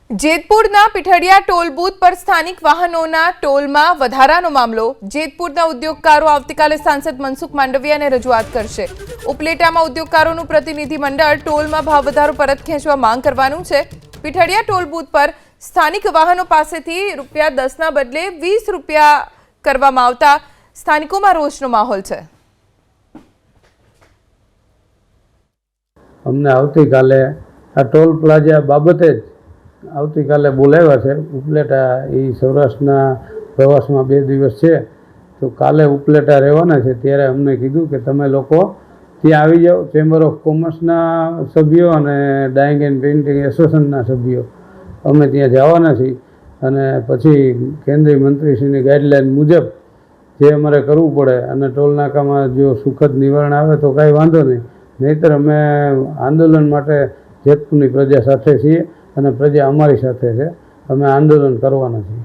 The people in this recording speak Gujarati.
જેતપુરના પીઠડિયા ટોલ બૂથ પર સ્થાનિક વાહનોના ટોલમાં વધારાનો મામલો। જેતપુરના ઉદ્યોગકારો આવતીકાલે સાંસદ મનસુખ માંડવિયાને રજૂઆત કરશે। ઉપલેટામાં ઉદ્યોગકારોનું પ્રતિનિધિમંડળ ટોલમાં ભાવ વધારો પરત ખેંચવા માંગ કરવાનું છે। પીઠડિયા ટોલ બૂથ પર સ્થાનિક વાહનો પાસેથી ₹10ના બદલે ₹20 કરવામાં આવતા સ્થાનિકોમાં રોષનો માહોલ છે। અમને આવતીકાલે આ ટોલ પ્લાઝા બાબતે જ આવતીકાલે બોલાવ્યા છે। ઉપલેટા એ સૌરાષ્ટ્રના પ્રવાસમાં 2 દિવસ છે, તો કાલે ઉપલેટા રહેવાના છે। ત્યારે અમને કીધું કે તમે લોકો ત્યાં આવી જાઓ। ચેમ્બર ઓફ કોમર્સના સભ્યો અને ડાઇંગ એન્ડ પેઇન્ટિંગ એસોસિએશનના સભ્યો અમે ત્યાં જવાના છીએ, અને પછી કેન્દ્રીય મંત્રીશ્રીની ગાઈડલાઇન મુજબ જે અમારે કરવું પડે, અને ટોલ નાકામાં જો સુખદ નિવારણ આવે તો કાંઈ વાંધો નહીં, નહીંતર અમે આંદોલન માટે જેતપુરની પ્રજા સાથે છીએ અને પ્રજા અમારી સાથે છે। અમે આંદોલન કરવાના છીએ।